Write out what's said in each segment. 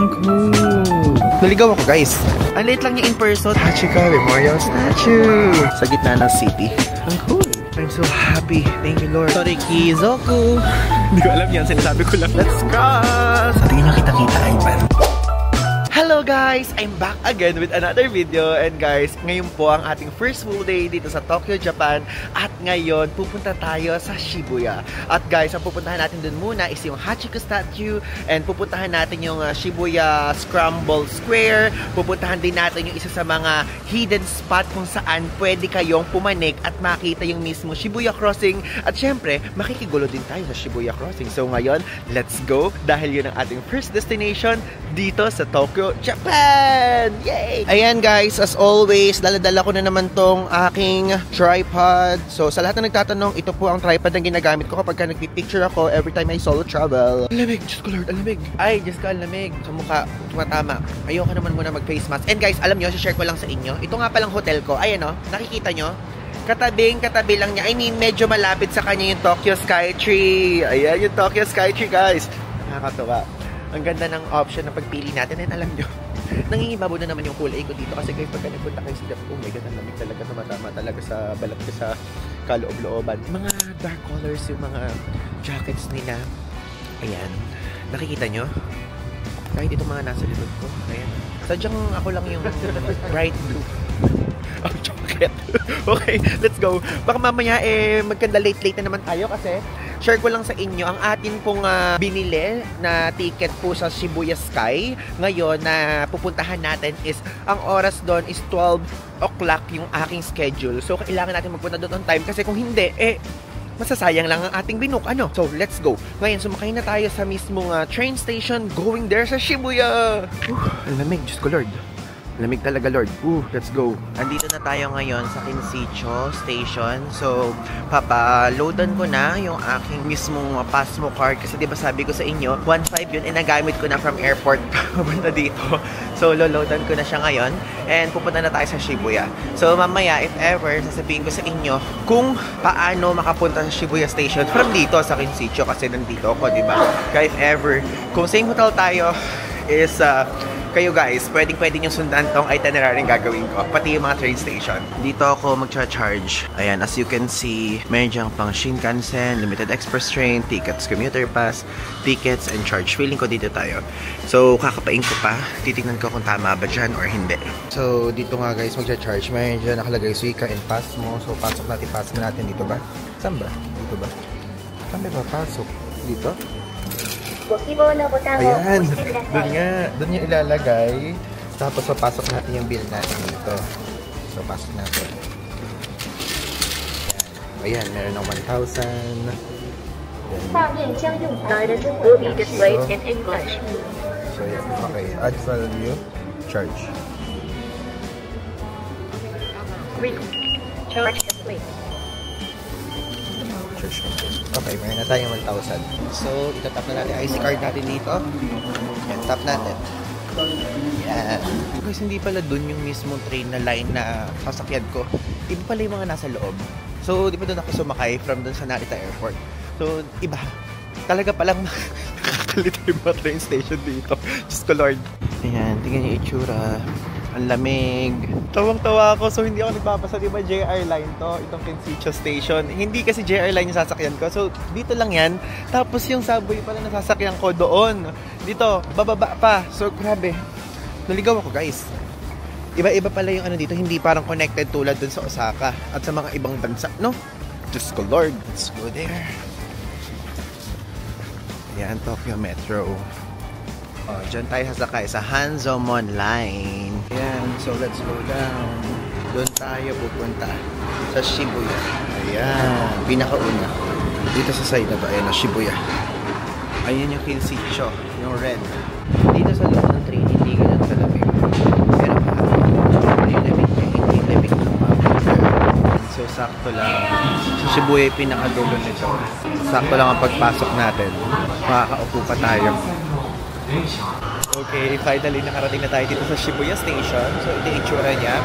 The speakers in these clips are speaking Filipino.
Ang cool. Naligaw ako, guys. Ang late lang niya in person. Hachika Memorial Statue. Sa gitna ng city. Ang cool. I'm so happy. Thank you, Lord. Sorry, Kizoku. Hindi ko alam yan. Sinasabi ko lang. Let's cross! Hindi na kita-kita, Ivan. Hello guys! I'm back again with another video. And guys, ngayon po ang ating first full day dito sa Tokyo, Japan. At ngayon, pupunta tayo sa Shibuya. At guys, ang pupuntahan natin dun muna is yung Hachiko Statue. And pupuntahan natin yung Shibuya Scramble Square. Pupuntahan din natin yung isa sa mga hidden spot kung saan pwede kayong pumanik at makita yung mismo Shibuya Crossing. At syempre, makikigulo din tayo sa Shibuya Crossing. So ngayon, let's go! Dahil yun ang ating first destination dito sa Tokyo, Japan! Yay! Ayan guys, as always, dala-dala ko na naman tong aking tripod. So sa lahat na nagtatanong, ito po ang tripod na ginagamit ko kapag nagpipicture ako every time I solo travel. Alamig! Diyos ko Lord, alamig! Ay, Diyos ko, alamig. Sa mukha, tumatama. Ayoko naman muna mag-face mask. And guys, alam nyo, share ko lang sa inyo. Ito nga palang hotel ko. Ayan o, nakikita nyo? Katabi lang niya. I mean, medyo malapit sa kanya yung Tokyo Skytree. Ayan yung Tokyo Skytree, guys. Nakakatuwa. Ang ganda ng option na pagpili natin. And alam nyo, nangingibabaw na naman yung kulay ko dito. Kasi guys, pagka nagpunta kayo sa Japan, oh my God, ang lamig talaga. Tumatama talaga sa balat ko sa kaloob-looban. Mga dark colors yung mga jackets nila. Ayan. Nakikita nyo? Kahit itong mga nasa likod ko. Ayan. Sadyang ako lang yung bright blue. Oh, chocolate. Okay, let's go. Baka mamaya magkanda late na naman tayo kasi share ko lang sa inyo ang atin pong binili na ticket po sa Shibuya Sky. Ngayon na pupuntahan natin is ang oras doon is 12 o'clock yung aking schedule. So kailangan natin magpunta doon on time kasi kung hindi masasayang lang ang ating binook. Ano? So, let's go. Ngayon, sumakay na tayo sa mismong train station going there sa Shibuya. Ang lamig. Diyos ko, Lord. Lamig talaga, Lord. Let's go. Andito na tayo ngayon sa Kinsicho Station. So, papaloadan ko na yung aking mismong Pasmo card. Kasi diba sabi ko sa inyo, 1.5 yun, nagamit ko na from airport papunta dito. So, loloadan ko na siya ngayon. And pupunta na tayo sa Shibuya. So, mamaya, if ever, sasabihin ko sa inyo kung paano makapunta sa Shibuya Station from dito sa Kinsicho. Kasi nandito ako, diba? Kaya if ever, kung same hotel tayo, is kayo guys, pwedeng yung sundan tong itinerary yung gagawin ko, pati yung mga train station. Dito ako magcha-charge. Ayan, as you can see, meron diyang pang Shinkansen, Limited Express Train, tickets, commuter pass, tickets, and charge. Feeling ko dito tayo. So, kakapain ko pa. Titignan ko kung tama ba dyan or hindi. So, dito nga guys, magcha-charge. Meron dyan nakalagay Suica and Pasmo. So, pasok natin dito ba? Saan ba? Dito ba? Saan ba pasok? Dito? Ayan, doon niya ilalagay. Tapos papasok natin yung bill natin dito. So, pasok natin. Ayan, meron ng 1,000. Will be displayed in English. So, yeah. Okay, add value, charge. Charge complete. Okay, meron na tayong 1,000. So, itatap na natin IC card natin dito. Yan, tap natin. Yan. Guys, hindi pala dun yung mismong train na line na sasakyan ko. Iba pala yung mga nasa loob. So, di ba dun ako sumakay from dun sa Narita Airport. So, iba. Talaga palang nakakalito yung mga train station dito. Diyos ko Lord. Ayan, tingnan yung itsura. Ang lamig. Tawang-tawa ako. So, hindi ako nagbabasa. Di ba JR Line to? Itong Kinsicho Station. Hindi kasi JR Line yung sasakyan ko. So, dito lang yan. Tapos yung subway pala na sasakyan ko doon. Dito, bababa pa. So, grabe. Naligaw ako, guys. Iba-iba pala yung ano dito. Hindi parang connected tulad dun sa Osaka at sa mga ibang bansa, no? Diyos ko Lord. Let's go there. Yan, Tokyo Metro. Oh, dyan tayo sasakay sa Hanzomon Line. Ayan, so let's go down. Doon tayo pupunta sa Shibuya. Ayan, pinakauna. Dito sa side na to, ayan na Shibuya. Ayan yung Kinsicho, yung red. Dito sa loob ng train, hindi ganyan kalamig. Pero hindi lamig ng mga. So sakto lang. Sa Shibuya yung pinakadulo nito. Sakto lang ang pagpasok natin. Makakaupo pa tayo. Okay, finally nakarating na tayo dito sa Shibuya Station. So, ito yung itsura niya.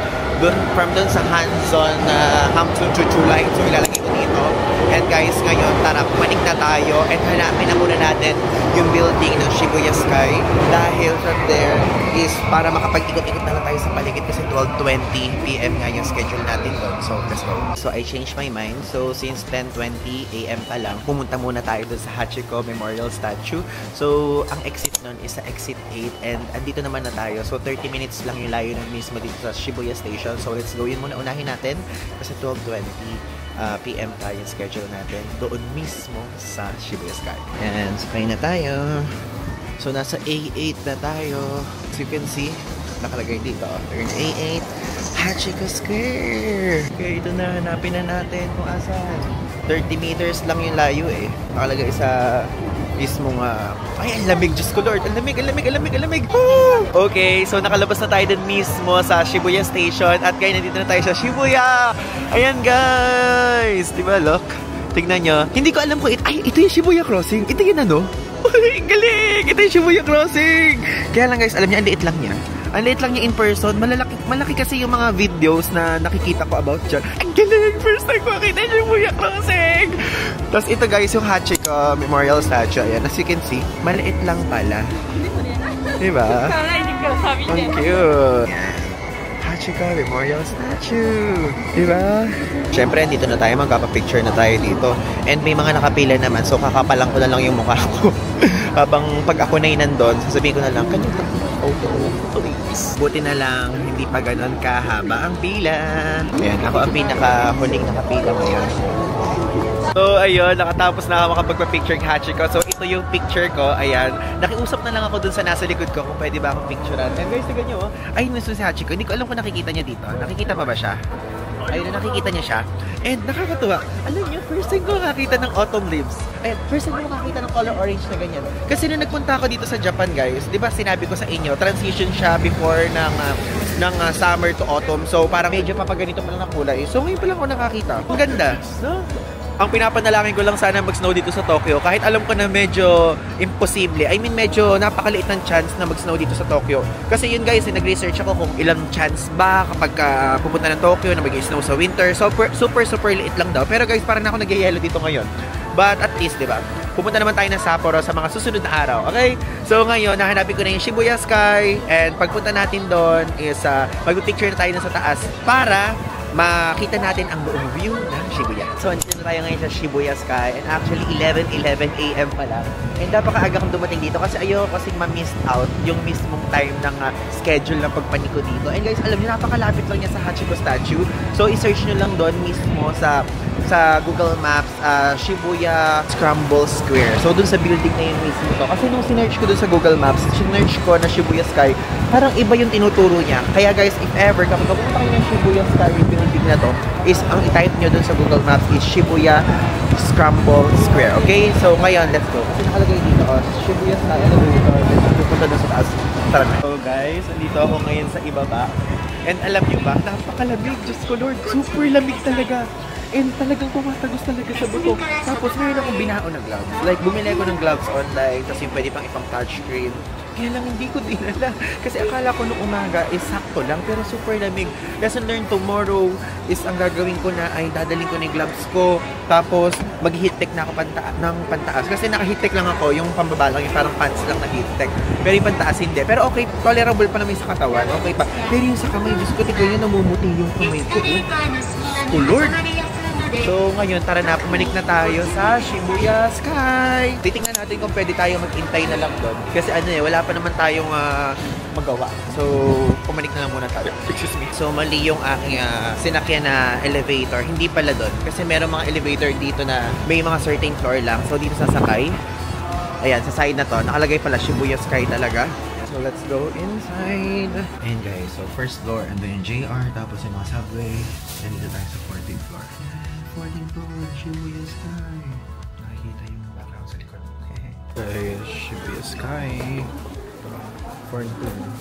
From doon sa Hamsun Chuchu Line. So, ilalagay ko dito. And guys, ngayon, tara, pumanik na tayo and hanapin na muna natin yung building ng Shibuya Sky. Dahil from there is para makapag-ikot-ikot na lang tayo sa paligid kasi 12:20 PM nga yung schedule natin doon. So, let's go. So, I changed my mind. So, since 10:20 AM pa lang, pumunta muna tayo doon sa Hachiko Memorial Statue. So, ang exit nun is sa exit 8 and andito naman na tayo. So, 30 minutes lang yung layo nun mismo dito sa Shibuya Station. So, let's go. Yun muna unahin natin kasi 12:20 PM tayo yung schedule natin doon mismo sa Shibuya Sky. And sakay na tayo. So, nasa A8 na tayo. As you can see, nakalagay dito. Turn A8, Hachiko Square. Okay, ito na. Hanapin na natin kung asan. 30 meters lang yung layo eh. Nakalagay sa mismong ay, ang lamig. Diyos ko Lord. Ang lamig, ang lamig, ang lamig, ang lamig. Okay, so nakalabas na tayo din mismo sa Shibuya Station. At guys, nandito na tayo sa Shibuya. Ayan guys. Diba, look? Tignan nyo. Hindi ko alam kung ito yung Shibuya Crossing. Ito yun ano? Uy, galing! Ito yung Shibuya Crossing. Kaya lang guys, alam niya, ang liit lang niya. Ang liit lang niya in person. Malaki kasi yung mga videos na nakikita ko about dyan. Ang galing! First time ko makita yung Shibuya Crossing! Tapos ito guys, yung Hachiko Memorial Statue. Ayan, as you can see, maliit lang pala. Diba? Ang cute! Hachiko Memorial Statue. Diba? Siyempre, dito na tayo. Magpapapicture na tayo dito. And may mga nakapila naman. So, kakapalang ko na lang yung mukha ko. Habang pag ako na'y nandun, sasabihin ko na lang, kanyo photo, please. Buti na lang, hindi pa ganon kahaba ang pila. Ayan, ako ang pinakahuling nakapila ngayon. So, ayun, nakatapos na ako makapagpa-picture kay Hachiko. So, ito yung picture ko. Ayan, nakiusap na lang ako dun sa nasa likod ko kung pwede ba akong picturean. And guys, tignan nyo, ayun yung si Hachiko. Hindi ko alam kung nakikita niya dito. Nakikita pa ba siya? Ayun, nakikita niya siya. And nakakatuwa. Alam niyo, first time ko nakakita ng autumn leaves. Ayun, first time ko nakakita ng color orange na ganyan. Kasi nung nagpunta ako dito sa Japan, guys, di ba sinabi ko sa inyo, transition siya before ng summer to autumn. So, parang medyo papaganito pa lang na kulay. So, ngayon pa lang ako nakakita. Ang ganda, no? Ang pinapanalangin ko lang sana mag-snow dito sa Tokyo. Kahit alam ko na medyo imposible. I mean, medyo napakaliit ng chance na mag-snow dito sa Tokyo. Kasi yun guys, nag-research ako kung ilang chance ba kapag pupunta ng Tokyo na mag-snow sa winter. Super liit lang daw. Pero guys, parang ako nag-yellow dito ngayon. But at least, di ba? Pupunta naman tayo ng Sapporo sa mga susunod na araw. Okay? So ngayon, nahanapin ko na yung Shibuya Sky. And pagpunta natin doon is mag-picture na tayo na sa taas para makita natin ang buong view ng Shibuya. So, andito na tayo ngayon sa Shibuya Sky. And actually, 11 AM pa lang. And napakaaga kong dumating dito kasi ayoko kasing ma-miss out yung mismong time ng schedule ng pagpaniko dito. And guys, alam niyo, napakalapit lang niya sa Hachiko Statue. So, i-search nyo lang doon mismo sa Google Maps, Shibuya Scramble Square. So, dun sa building na yung mismo to. Kasi nung sinerch ko dun sa Google Maps, sinerch ko na Shibuya Sky, parang iba yung tinuturo niya. Kaya guys, if ever, kapag pupunta kayo ng Shibuya Sky, yung building na to, is ang i-type nyo dun sa Google Maps is Shibuya Scramble Square. Okay? So, ngayon, let's go. Kasi nakalagay dito, Shibuya Sky, pupunta dun sa taas. Tara na. So guys, andito ako ngayon sa ibaba. And alam niyo ba, napakalamig. Diyos ko Lord, super lamig talaga. And talagang tumatagos talaga sa buto. Tapos ngayon akong binaon ng gloves. Like, bumili ako ng gloves online, tapos yung pwede pang ipang touchscreen. Kaya lang hindi ko dinala. Kasi akala ko nung umaga is sakto lang, pero super lamig. Lesson learned tomorrow is ang gagawin ko na ay dadaling ko na yung gloves ko. Tapos mag-heat tech na ako ng pantaas. Kasi naka-heat tech lang ako, yung pambaba lang, yung parang pants lang na heat tech. Pero yung pantaas hindi. Pero okay, tolerable pa naman sa katawan. Okay pa. Pero yung sa kamay, Diyos ko, tignan yun, namumuti yung kamay ko. Oh Lord! So ngayon, tara na, pumalik na tayo sa Shibuya Sky. Titingnan natin kung pwede tayo mag-intay na lang doon. Kasi ano wala pa naman tayong magawa. So, pumalik na lang muna tayo. Excuse me. So, mali yung aking sinakyan na elevator. Hindi pala doon. Kasi meron mga elevator dito na may mga certain floor lang. So, dito sasakay. Ayan, sa side na to. Nakalagay pala Shibuya Sky talaga. So, let's go inside. And guys, so first floor. And then yung JR. Tapos yung mga subway. And dito tayo sa 14th floor. 14th floor, Shibuya Sky. Nakikita yung background sa likod. Okay, Shibuya Sky. 14th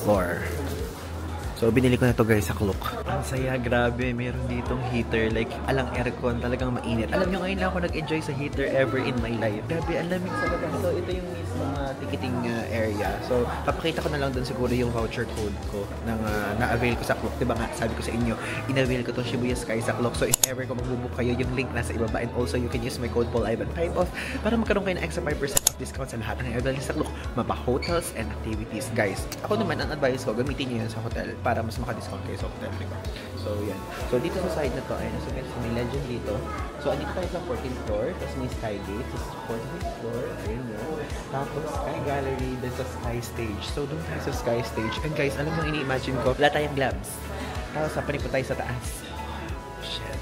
floor. So, binili ko na to guys sa Klook. Ang saya, grabe. Meron ditong heater. Like, alang aircon. Talagang mainit. Alam nyo, ngayon lang ako nag-enjoy sa heater ever in my life. Grabe, ang lamig talaga. So, ito yung mismo ticketing area. So, papakita ko na lang dun siguro yung voucher code ko ng na-avail ko sa Klook. Diba nga, sabi ko sa inyo, in-avail ko tong Shibuya Sky sa Klook. So, if ever ko magbubook kayo, yung link nasa ibaba. And also, you can use my code PaulIvan 5 off para magkaroon kayo ng extra 5% off discount sa lahat ng avail sa Klook. Mapa-hotels and activities. Guys, ako naman, ang advice ko, gamitin nyo yun sa hotel para mas maka-discount kayo sa hotel. Diba? So, yan. So, dito sa side na to, ayun, so may legend dito. So, andito tayo sa 14th floor. Tapos may Skygate. So, 14th floor. Ayun yun. Tapos, Sky Gallery. There's a Sky Stage. So, doon tayo sa Sky Stage. And guys, alam mo, ini-imagine ko, wala tayong gloves. Tapos, sapanin po tayo sa taas. Shit.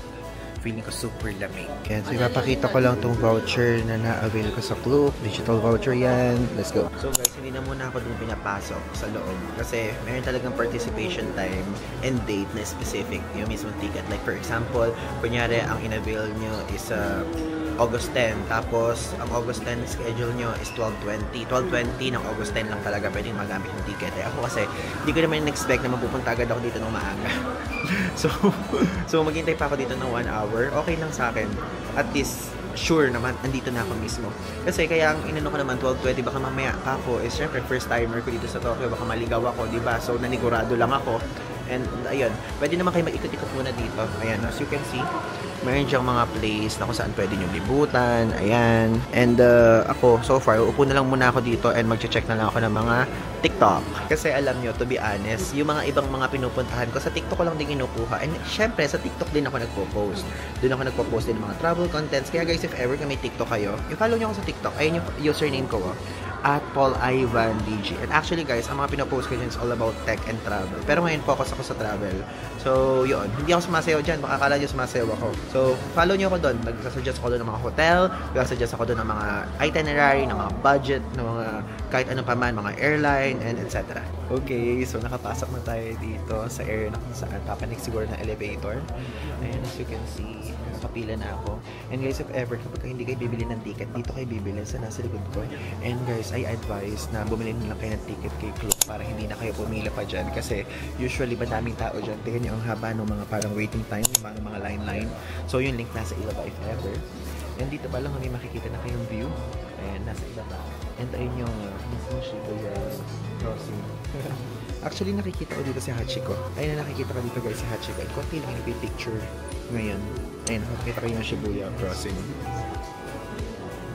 Feeling ko super lamig. Kaya, so, ipapakita ko lang tong voucher na na-avail ko sa Klook. Digital voucher yan. Let's go. So, guys, hindi na muna ako doon pinapasok sa loob. Kasi, meron talagang participation time and date na specific. Yung mismong ticket. Like, for example, kunyari, ang in-avail nyo is August 10. Tapos, ang August 10 schedule nyo is 12:20. 12:20 ng August 10 lang talaga pwedeng magamit ng ticket. Eh, ako kasi, hindi ko naman in-expect na mapupunta agad ako dito ng maaga. So maghintay pa ako dito ng 1 hour. Okay lang sa akin. At least, sure naman, andito na ako mismo. Kasi kaya ang inano ko naman, 12:20, baka mamaya pa ako. Eh, syempre, first timer ko dito sa Tokyo. Baka maligaw ako, diba? So, nanigurado lang ako. And, ayun, pwede naman kayo mag-ikot-ikot muna dito. Ayan, as you can see, mayroon diyang mga place na kung saan pwede nyo libutan. Ayan. And ako, so far, upo na lang muna ako dito and mag-check na lang ako ng mga TikTok. Kasi alam nyo, to be honest, yung mga ibang mga pinupuntahan ko, sa TikTok ko lang din kinukuha. And syempre, sa TikTok din ako nagpo-post. Doon ako nagpo-post din ng mga travel contents. Kaya guys, if ever ka may TikTok kayo, i-follow nyo ako sa TikTok. Ayun yung username ko, at PaulIvan DG. And actually guys, ang mga pinopost ko dyan is all about tech and travel. Pero ngayon focus ako sa travel. So, yun. Hindi ako sumasayaw dyan. Baka akala nyo sumasayaw ako. So, follow nyo ako doon. Nag-suggest ako doon ng mga hotel. Nag-suggest ako doon ng mga itinerary, ng mga budget, ng mga kahit ano pa man, mga airline, and etc. Okay, so nakapasok na tayo dito sa area na kung saan papanik siguro ng elevator. And as you can see, nakapila na ako. And guys, if ever, kapag hindi kayo bibili ng ticket, dito kayo bibili sa nasa likod ko. And guys, I advise na bumili na lang kayo ng ticket kay Klook para hindi na kayo pumila pa dyan. Kasi usually, madaming tao dyan. Tingnan nyo ang haba ng mga parang waiting time, yung mga line-line. So, yung link nasa ilaba if ever. And dito pa lang may makikita na kayong view. Ayan, nasa ilaba. And ayun yung mismo Shibuya crossing. Actually, nakikita ko dito si Hachiko. Ayun na nakikita ko dito guys si Hachiko. At konti lang yung picture ngayon. Ayun, nakikita ko yung Shibuya crossing.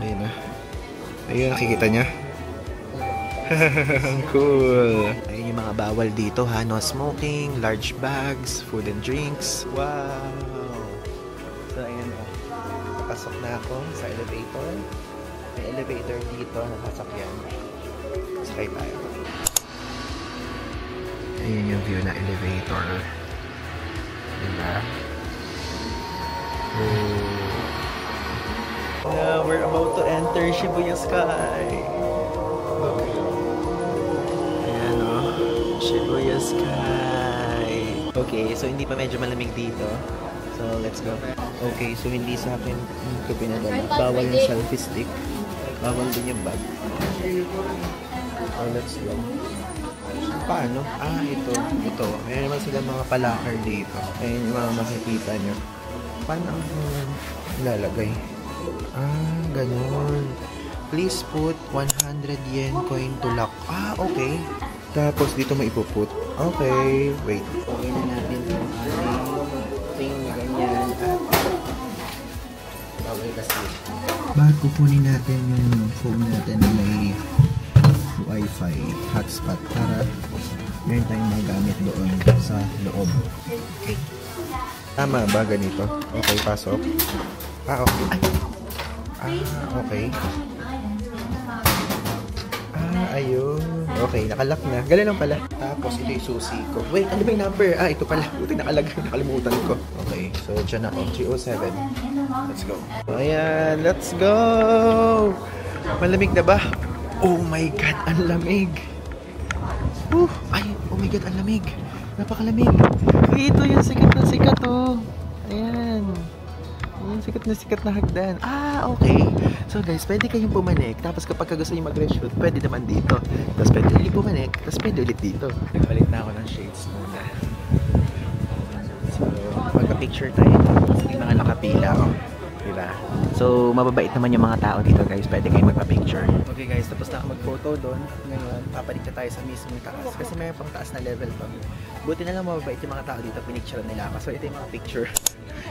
Ayun na. Ayun, nakikita niya. Cool. Ayun yung mga bawal dito ha. No smoking, large bags, food and drinks. Wow! So, ayun o. Papasok na ako sa elevator. May elevator dito na sasakyan. Sakay tayo. Ayun yung view na elevator. Diba? Now, we're about to enter Shibuya Sky. Ayan o. Shibuya Sky. Okay, so hindi pa medyo malamig dito. So, let's go. Okay, so hindi sa akin ito pinadala. Bawal yung selfie stick. Bawal din yung bag. So, let's go. Paano? Ah, ito. Ito. Mayroon naman sila mga palakar dito. Ayan yung mga makikita nyo. Paano ang lalagay? Ah, ganun. Please put 100 yen coin to lock. Ah, okay. Tapos dito may ipuput. Okay. Wait. Okay na natin yung thing na ganyan. Bawal kasi. Bakit kukunin natin yung phone natin na may Wi-Fi hotspot para meron tayong magamit doon sa loob. Okay. Tama ba ganito? Okay, pasok. Ah, okay. Ay. Ah, okay. Ah, ayun. Okay, nakalock na. Galing lang pala. Tapos ito yung susi ko. Wait, ano ba yung number? Ah, ito pala. Buti nakalagay. Nakalimutan ko. Okay, so dyan ako. 307. Let's go. Ayan, let's go! Malamig na ba? Oh my God, ang lamig! Ay, oh my God, ang lamig! Napakalamig! Ito yung sikat na sikat, oh! Ayan! Yung sikat na hagdan. Ah, okay. So guys, pwede kayong pumanik. Tapos kapag gusto nyo mag-reshoot, pwede naman dito. Tapos pwede ulit pumanik. Tapos pwede ulit dito. Nagpalit na ako ng shades muna. So, magka-picture tayo. May mga nakapila. Oh. Diba? So, mababait naman yung mga tao dito guys. Pwede kayong magpa-picture. Okay guys, tapos na ako mag-photo doon. Ngayon, papalit na tayo sa mismong taas. Kasi may pang taas na level pa. Buti na lang mababait yung mga tao dito. Pinicture nila ako. So, ito yung mga picture.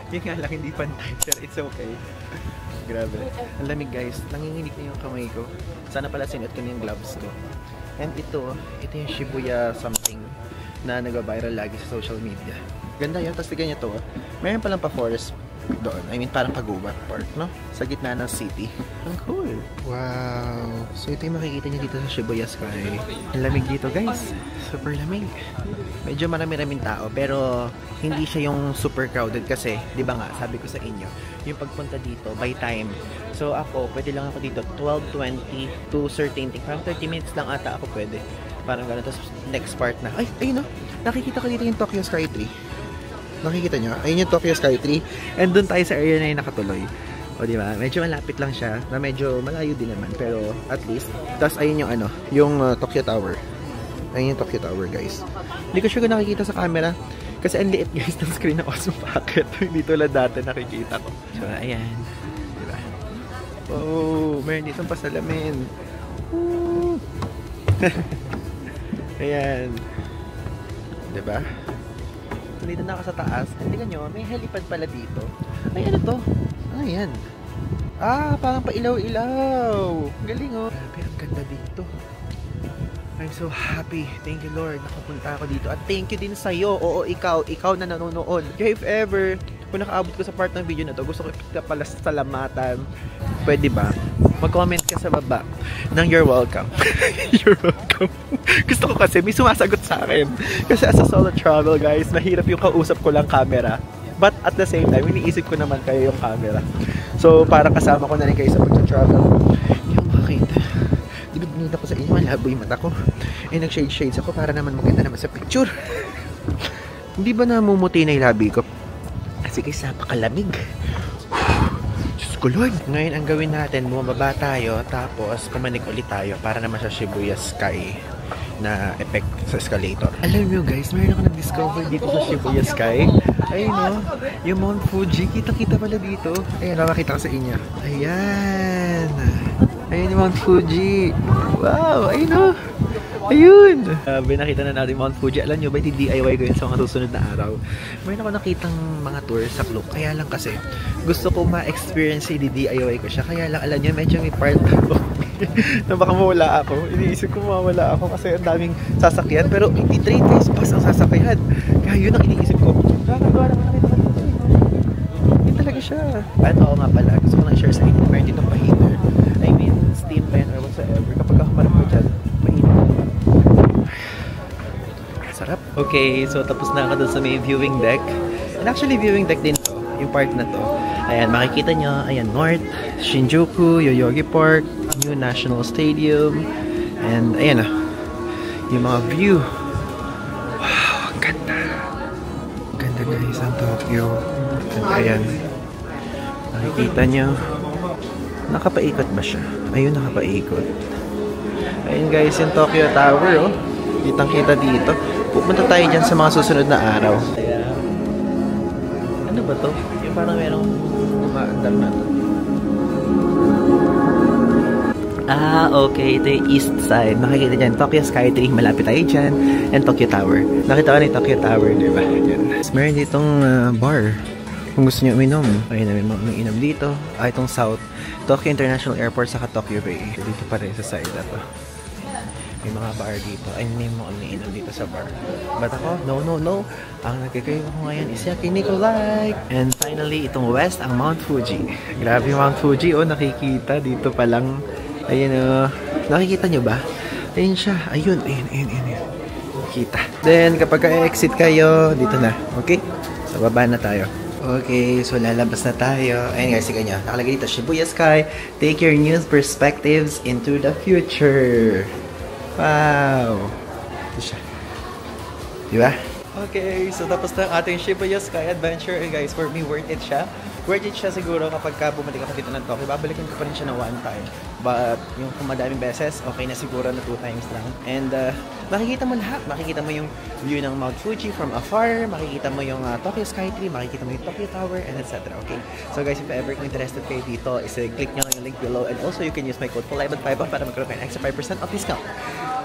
Yung nga lang, hindi pantay. Pero it's okay. Grabe. Ang lamig guys. Nanginginig na yung kamay ko. Sana pala sinuot ko na yung gloves ko. And ito yung Shibuya something na nag-viral lagi sa social media. Ganda yun. Tapos tignan nyo to. Meron palang pa-forest doon. I mean, parang Paguba Park, no? Sa gitna ng city. Ang cool. Wow. So, ito yung makikita nyo dito sa Shibuya Sky. Ang lamig dito, guys. Super lamig. Medyo marami-raming tao, pero hindi siya yung super crowded kasi, di ba nga, sabi ko sa inyo, yung pagpunta dito, by time. So, ako, pwede lang ako dito, 12:20 to certain thing. Parang 30 minutes lang ata ako pwede. Parang gano'n. Tapos, next part na. Ay, ayun, no? Nakikita ko dito yung Tokyo Sky Tree. Nakikita nyo? Ayun yung Tokyo Sky Tree. And dun tayo sa area na yung nakatuloy. O diba? Medyo malapit lang siya. Na medyo malayo din naman. Pero at least. Tapos ayun yung ano. Yung Tokyo Tower. Ayun yung Tokyo Tower guys. Hindi ko sure kung nakikita sa camera. Kasi ang liit guys ng screen ng Osmo Pocket. Hindi tulad dati nakikita ko. So ayan. Diba? Oh, meron ditong pasalamin. Ayan. Diba? Dito na ako sa taas. Tingnan nyo, may helipad pala dito. Ay, ano to? Ano yan? Ah, parang pailaw-ilaw. Galing oh. Grabe, ang ganda dito. I'm so happy. Thank you Lord. Nakapunta ako dito. At thank you din sa'yo. Oo, ikaw na nanonood. Kaya if ever, kung nakaabot ko sa part ng video na to, gusto ko ka pala salamatan. Pwede ba? Mag-comment ka sa baba ng you're welcome. You're welcome. Gusto ko kasi may sumasagot sa akin. Kasi as a solo travel guys, mahirap yung kausap ko lang camera. But at the same time, iniisip ko naman kayo yung camera. So parang kasama ko na rin kayo sa pag-travel. Yung bakit? Di ba binita ko sa inyo, malabo yung mata ko. Eh nag-shades ako para naman maganda naman sa picture. Hindi ba namumuti na yung labi ko? Kasi guys, napakalamig. Ko Lord. Ngayon ang gawin natin, bumaba tayo tapos pumanik ulit tayo para naman sa Shibuya Sky na effect sa escalator. Alam nyo guys, mayroon ako nag-discover dito sa Shibuya Sky. Ayun no, yung Mount Fuji, kita-kita pala dito. Ayan, makakita ko sa inyo. Ayan. Ayun yung Mount Fuji. Wow, ayun no. Ayun! Nakita na natin Mount Fuji. Alam nyo ba, DIY ko yun sa mga susunod na araw. Mayroon ako nakitang mga tour sa Klook. Kaya lang kasi, gusto ko ma-experience DIY ko siya. Kaya lang, alam nyo, medyo may part ako na baka mawala ako. Iniisip ko mawala ako kasi ang daming sasakyan. Pero hindi 3 days pass ang sasakyan. Kaya yun ang iniisip ko. Nakakagawa naman nakita ko dito. Hindi talaga siya. At oo nga pala, gusto ko lang share sa inyo. Meron ditong pa-heater. I mean, steam fan or whatsoever. Kapag ako marap ko dyan, sarap. Okay, so tapos na ako dun sa may viewing deck. And actually, viewing deck din to, yung part na to. Ayan, makikita nyo, ayan, North, Shinjuku, Yoyogi Park, New National Stadium, and ayan na, yung mga view. Wow, ang ganda. Ang ganda guys, ang Tokyo. And ayan, makikita nyo, nakapaikot ba siya? Ayun, nakapaikot. Ayun guys, yung Tokyo Tower, oh. Kitang-kita dito. Pupunta tayo dyan sa mga susunod na araw. Kaya, ano ba to? Yung parang merong umaandar na to. Ah, okay. Ito yung east side. Nakikita dyan, Tokyo Sky Tree. Malapit tayo dyan. And Tokyo Tower. Nakita ko na yung Tokyo Tower, diba? Yan. Meron ditong bar. Kung gusto nyo uminom. Ayun na, may mga uminom dito. Ah, itong South. Tokyo International Airport saka Tokyo Bay. Dito pa rin sa side na to. May mga bar dito. Ay, may mga umiinom dito sa bar. But ako, no. Ang nagkakayo ko ngayon is Yakinikulai. And finally, itong west, ang Mount Fuji. Grabe yung Mount Fuji, oh, nakikita dito pa lang. Ayun, oh. Nakikita nyo ba? Ayun siya. Ayun. Nakikita. Then, kapag ka-exit kayo, dito na. Okay? So, baba na tayo. Okay, so lalabas na tayo. Ayun guys, sige nyo. Nakalagay dito, Shibuya Sky. Take your new perspectives into the future. Wow! Ito siya. Diba? Okay, so tapos na ang ating Shibuya Sky Adventure. And guys, for me, worth it siya. Worth it siya siguro kapag bumalik ako dito ng Tokyo. Babalikan ko pa rin siya na one time. But yung kung madaming beses, okay na siguro na 2 times lang. And makikita mo lahat. Makikita mo yung view ng Mount Fuji from afar. Makikita mo yung Tokyo Skytree. Makikita mo yung Tokyo Tower, and etc. Okay? So guys, if ever kung interested kayo dito, click nyo lang yung link below. And also, you can use my code FULLIVE5 para magkaroon kayo ng extra 5% off discount.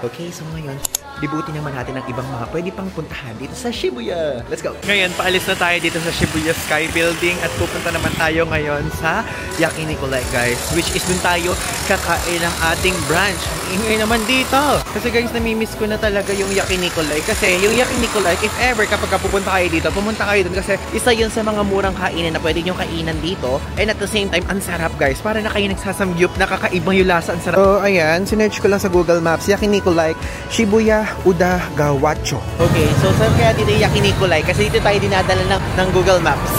Okay, so ngayon, libutin naman natin ang ibang mga pwede pang puntahan dito sa Shibuya. Let's go! Ngayon, paalis na tayo dito sa Shibuya Sky Building at pupunta naman tayo ngayon sa Yakiniku Like, guys. Which is dun tayo kakain ng ating brunch. Ingay naman dito! Kasi guys, namimiss ko na talaga yung Yakiniku Like. Kasi yung Yakiniku Like, if ever kapag pupunta kayo dito, pumunta kayo dun kasi isa yun sa mga murang kainan na pwede nyo kainan dito. And at the same time, ang sarap guys. Para na kayo nagsasamgyup, nakakaibang yung lasa, ang sarap. So, ayan, sinerch ko lang sa Google Maps, Yakiniku Like, Shibuya Uda Gawacho. Okay, so saan kaya dito yung Yakiniku Like? Kasi dito tayo dinadala ng Google Maps.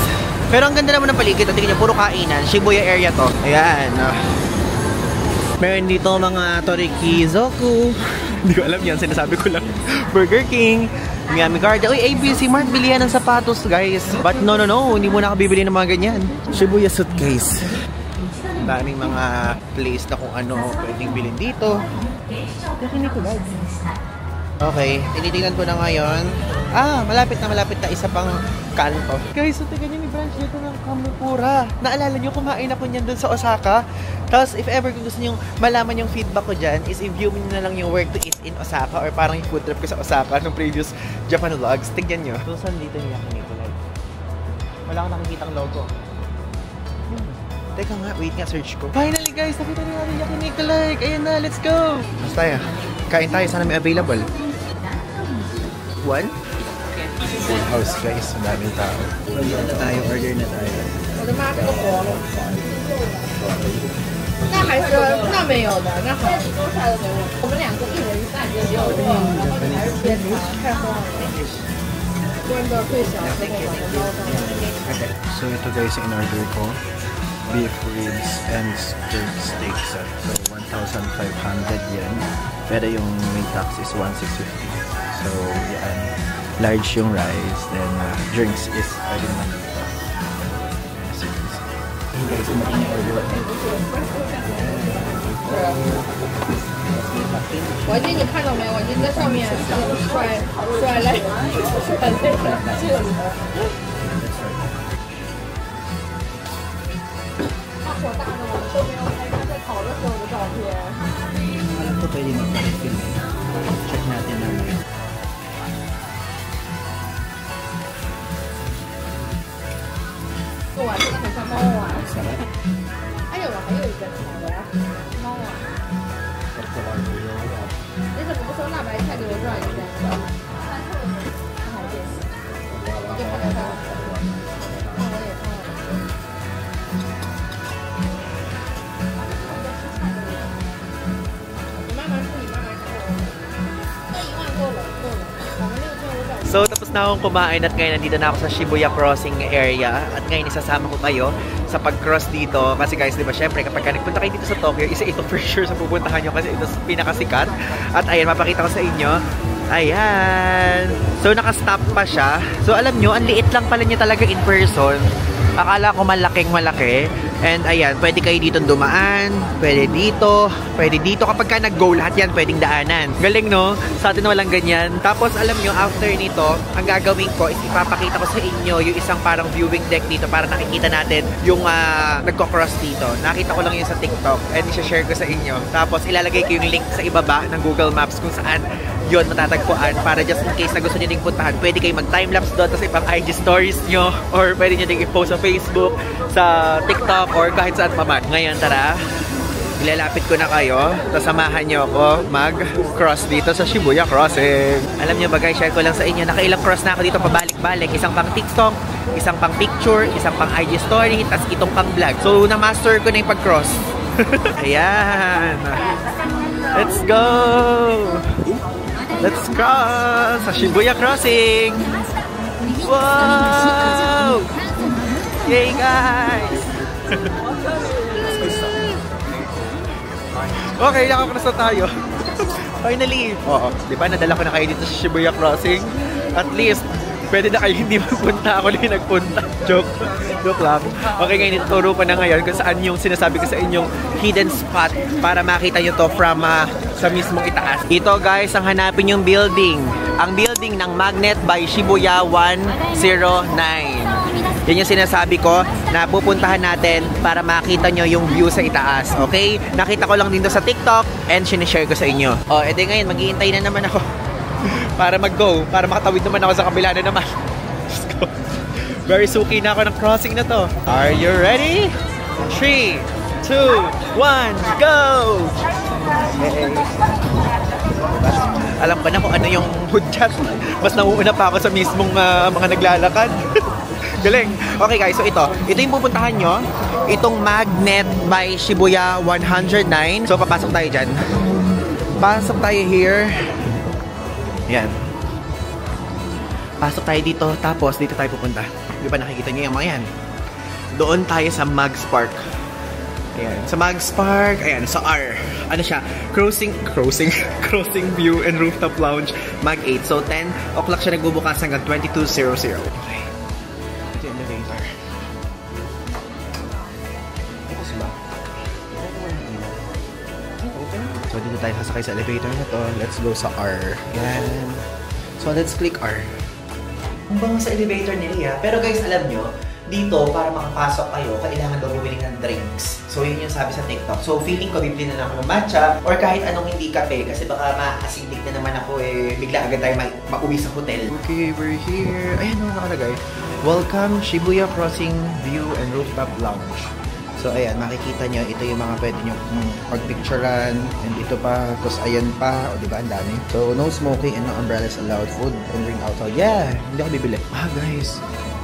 Pero ang ganda naman ng paligid. Tingnan nyo, puro kainan. Shibuya area to. Ayan. Meron dito mga Torikizoku. Hindi ko alam yan. Sinasabi ko lang. Burger King. Miami Garden. Uy, ABC Mart. Bilihan ng sapatos, guys. But no. Hindi mo na nakabibili ng mga ganyan. Shibuya Suitcase. Daming mga place na kung ano pwedeng bilhin dito. Yakiniku Like. Okay, tinitingnan ko na ngayon. Malapit na isa pang kanto. Guys, so tingnan nyo, may branch dito ng Kamukura. Naalala nyo, kumain ako niyan dun sa Osaka. Tapos, if ever kung gusto nyo malaman yung feedback ko dyan, is i-view mo na lang yung where to eat in Osaka or parang yung food trip ko sa Osaka nung previous Japan vlogs. Tingnan nyo. So, saan dito yung Yakiniku Like? Wala akong nakikitang logo. Teka nga, wait nga, search ko. Finally guys, nakita na natin Yakiniku Like. Ayan na, let's go! Basta tayo. Kain tayo, sana may available. One? Full house guys, madaming tao. Order na tayo. So ito guys, in-order ko. Beef ribs and steak set. So 1,500 yen. Pero yung main tax is 1,650. So yan. Large yung rice. Then drinks is pwede naman dito. So guys, order. 王晶，你看到没？王晶在上面甩来甩去。火大的，我们都没有拍他在烤的时候的照片。Alam ko pwede magpa-refill. Check natin naman.这碗真的很像猫碗。哎呦，我还有一个猫碗。你怎么不说辣白菜给我转一下？好点。我就看到它了。我也看了。 So, tapos na akong kumain at ngayon nandito na ako sa Shibuya Crossing area. At ngayon isasama ko kayo sa pag-cross dito. Kasi guys, di ba, syempre, kapag nagpunta kayo dito sa Tokyo, isa ito for sure sa pupuntahan nyo kasi ito pinakasikat. At ayan, mapakita ko sa inyo. Ayan. So, nakastop pa siya. So, alam nyo, ang liit lang pala niya talaga in person. Akala ko malaking malaki. And ayan, pwede kayo dito dumaan, pwede dito kapag ka nag-go lahat yan, pwedeng daanan. Galing no? Sa atin walang ganyan. Tapos alam nyo, after nito, ang gagawin ko is ipapakita ko sa inyo yung isang parang viewing deck dito para nakikita natin yung nagko-cross dito. Nakita ko lang yun sa TikTok and i-share ko sa inyo. Tapos ilalagay ko yung link sa ibaba ng Google Maps kung saan yun matatagpuan para just in case na gusto nyo ding puntahan, pwede kayo mag-timelapse doon tapos ipang IG stories nyo or pwede nyo ding i-post sa Facebook, sa TikTok or kahit saan pa man. Ngayon tara, ilalapit ko na kayo, samahan nyo ako mag-cross dito sa Shibuya Crossing. Alam nyo ba guys, share ko lang sa inyo, nakailang cross na ako dito pabalik-balik, isang pang TikTok, isang pang picture, isang pang IG story, tapos itong pang vlog. So na-master ko na yung pag-cross. Ayan, let's go! Let's cross sa Shibuya Crossing! Wow! Yay guys! Okay, nakakross na tayo. Finally! Oo, di ba nadala ko na kayo dito sa Shibuya Crossing? At least, Pwede na kayo hindi magpunta. Ako na yung nagpunta. Joke lang. Okay, ngayon ituturo ko na ngayon kung saan yung sinasabi ko sa inyong hidden spot para makita nyo to from sa mismong itaas. Ito guys, ang hanapin yung building. Ang building ng Magnet by Shibuya 109. Yan yung sinasabi ko na pupuntahan natin para makita nyo yung view sa itaas. Okay? Nakita ko lang dito sa TikTok and sinishare ko sa inyo. O, edi ngayon, maghihintay na naman ako para mag-go. Para makatawid naman ako sa kabila na naman. Let's go. Very suki na ako ng crossing na to. Are you ready? 3, 2, 1, go! Okay. Alam ba na kung ano yung hudyat? Mas nauuna pa ako sa mismong mga naglalakad. Galing. Okay guys, so ito yung pupuntahan nyo. Itong Magnet by Shibuya 109. So papasok tayo dyan. Pasok tayo here. Yan. Pasok tayo dito, tapos dito tayo pupunta. Di ba nakikita nyo yung mga yan? Doon tayo sa Mags Park. Ayan. Sa Mags Park, ayan, sa R. Ano siya? Crossing View and Rooftop Lounge, Mag 8. So 10 o'clock siya nagbubukas hanggang 22:00. Okay. Ito yung elevator. So dito tayo sasakay sa elevator na to. Let's go sa R. Ayan. So let's click R. Ang bango sa elevator ni Lia. Pero guys, alam nyo, dito, para makapasok kayo, kailangan daw bumili ng drinks. So, yun yung sabi sa TikTok. So, feeling ko, bibili na ako ng matcha or kahit anong hindi kape kasi baka ma-acidic na naman ako bigla agad tayo mauwi sa hotel. Okay, we're here. Ayan, ano nakalagay? Welcome, Shibuya Crossing View and Rooftop Lounge. So, ayan, makikita nyo, ito yung mga pwede nyo pag-picturean. And ito pa, tapos ayan pa. O, diba, ang dami. So, no smoking and no umbrellas allowed. Food and drink outside. Yeah, hindi ako bibili. Guys.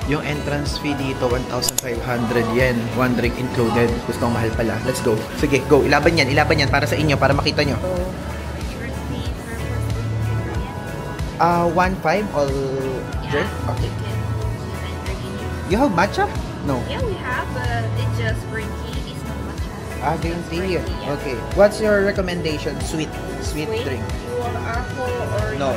Yung entrance fee dito, 1,500 yen. One drink included. Gusto kong mahal pala. Let's go. Sige, go. Ilaban yan para sa inyo, para makita nyo. 1,500 all drink? Okay. You have matcha? No. Yeah, we have, but it's just green tea. It's not matcha. Green tea. Okay. What's your recommendation? Sweet drink. You want apple or No.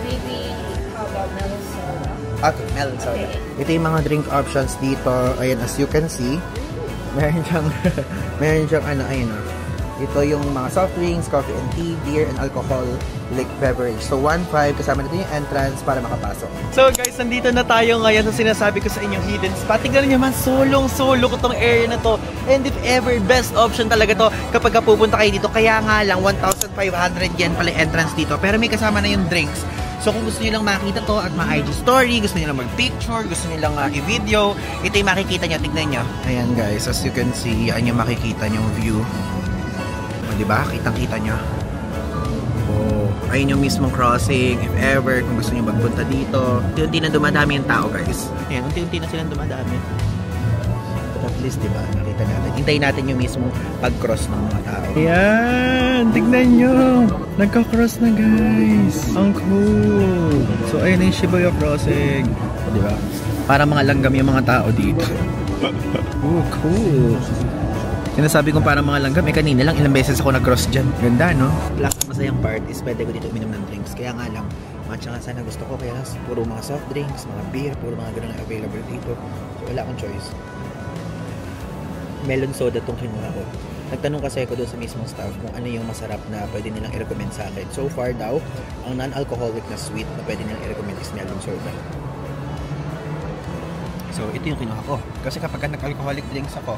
maybe how about melon soda? Okay, melon soda. Ito yung mga drink options dito. Ayan, as you can see, meron siyang ano, ayun o. Ito yung mga soft drinks, coffee and tea, beer, and alcoholic beverage. So, 1,500 kasama natin yung entrance para makapasok. So guys, nandito na tayo ngayon sa sinasabi ko sa inyong hidden spot. Tignan niyo naman, solong-solo ko tong area na to. And if ever, best option talaga to kapag pupunta kayo dito. Kaya nga lang, 1,500 yen pala entrance dito. Pero may kasama na yung drinks. So kung gusto niyo lang makita to at ma-IG story, gusto niyo lang mag-picture, gusto niyo lang i-video, ito yung makikita niyo, tignan niyo. Ayan guys, as you can see, yan yung makikita niyong view. O diba? Kitang-kita niyo. Oh, ayun yung mismong crossing, if ever, kung gusto niyo magpunta dito. Unti-unti na dumadami yung tao guys. Ayan, unti-unti na silang dumadami. But at least diba, nakita natin. Hintayin natin yung mismong pag-cross ng mga tao. Ayan, tignan nyo. Nagka-cross na guys. Ang cool. So ayun na yung Shibuya Crossing. O diba? Para mga langgam yung mga tao dito. Oh, cool. Sinasabi kong para mga langgam, kanina lang ilang beses ako nag-cross dyan. Ganda, no? Plus, masayang part is pwede ko dito uminom ng drinks. Kaya nga lang, matcha nga sana gusto ko. Kaya puro mga soft drinks, mga beer, puro mga ganun available dito. So wala akong choice. Melon soda tong kinuha ko. Nagtanong kasi ako doon sa mismong staff kung ano yung masarap na pwede nilang i-recommend sa akin. So far daw, ang non-alcoholic na sweet na pwede nilang i-recommend is melon soda. So ito yung kinuha ko. Kasi kapag nag-alcoholic drinks ako,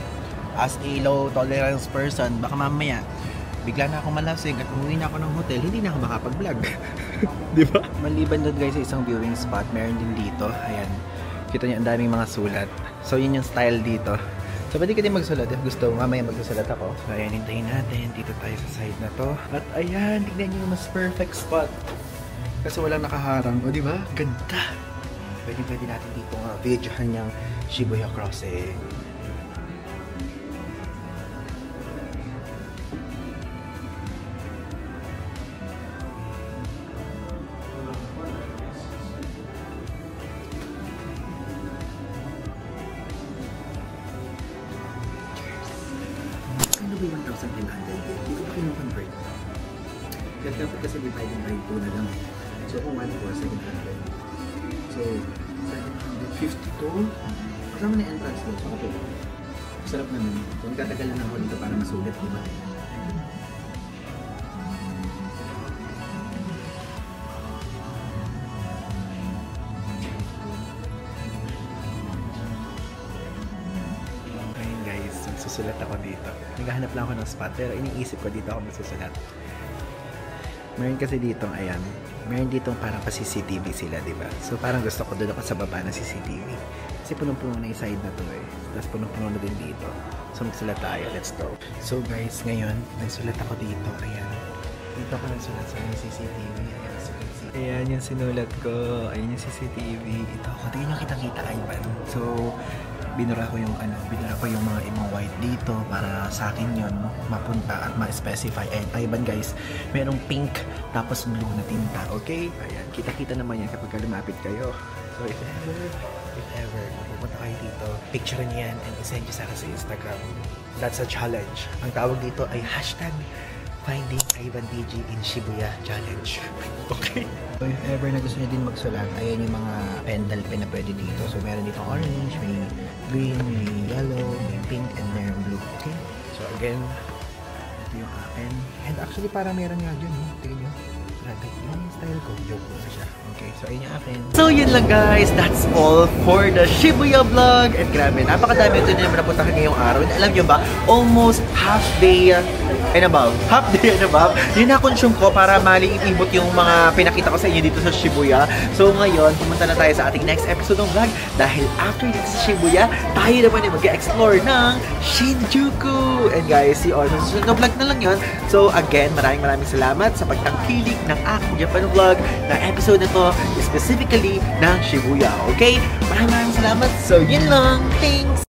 as a low tolerance person, baka mamaya bigla na akong malasing at umuwi na ako ng hotel, hindi na ako makapag-vlog. Diba? Maliban doon guys sa isang viewing spot, meron din dito. Ayan. Kita niyo ang daming mga sulat. So yun yung style dito. So pwede ka din magsulat if gusto. Mamaya magsusulat ako. So ayan, hintayin natin. Dito tayo sa side na to. At ayan, tignan niyo yung mas perfect spot. Kasi walang nakaharang. O diba? Ganda. Pwede natin dito nga videohan yung Shibuya Crossing. Ano ba yung 1,500? Hindi ko pa kinu-convert. Dapat kasi divide by 2 na lang. So kung 1,400, 700. So So, 752. Kasama na yung entrance doon. So, okay. Sarap naman. So, nagtatagal na ako dito para masulit, diba? Ayun guys, magsusulat ako dito. Naghahanap lang ako ng spot, pero iniisip ko dito ako magsusulat. Meron kasi dito, ayan. Meron dito parang pa CCTV sila, diba? So, parang gusto ko doon ako sa baba ng CCTV. Kasi punong-puno na yung side na to eh. Tapos punong-puno na din dito. So, magsulat tayo. Let's go. So, guys, ngayon, nagsulat ako dito. Ayan. Dito ako nagsulat sa CCTV. Ayan, so, ayan yung sinulat ko. Ayan yung CCTV. Ito ako. Tingnan nyo kitang-kita, Ivan. So, binura ko yung mga imong white dito para sa akin yun mapunta at ma-specify. And Ivan guys, merong pink tapos blue na tinta, okay? Ayan, kita-kita naman yan kapag lumapit kayo. So if ever pupunta kayo dito, picture niyo yan and isend nyo sa akin sa Instagram. That's a challenge. Ang tawag dito ay hashtag Finding Ivan TG in Shibuya Challenge. Okay? So if ever na gusto nyo din magsulat, ayan yung mga pendal pen na pwede dito. So meron dito orange, may green, may yellow, may pink, and meron blue. Okay? So again, ito yung akin. And actually parang meron nga dyan eh. Tingnan nyo. Grabe, yun yung style ko. Joke ko na siya. Okay, so ayun yung akin. So yun lang guys, that's all for the Shibuya vlog. And grabe, napakadami ito na napunta ngayong araw. And alam nyo ba, almost half day and above. Half day and above. Yun na-consume ko para maliibot yung mga pinakita ko sa inyo dito sa Shibuya. So ngayon, pumunta na tayo sa ating next episode ng vlog. Dahil after dito sa Shibuya, tayo naman yung mag-explore ng Shinjuku. And guys, see all. Susunod na vlog na lang yun. So again, maraming salamat sa pagtangkilik ng aking Japan vlog na episode na to, specifically ng Shibuya. Okay? Maraming salamat. So yun lang. Thanks!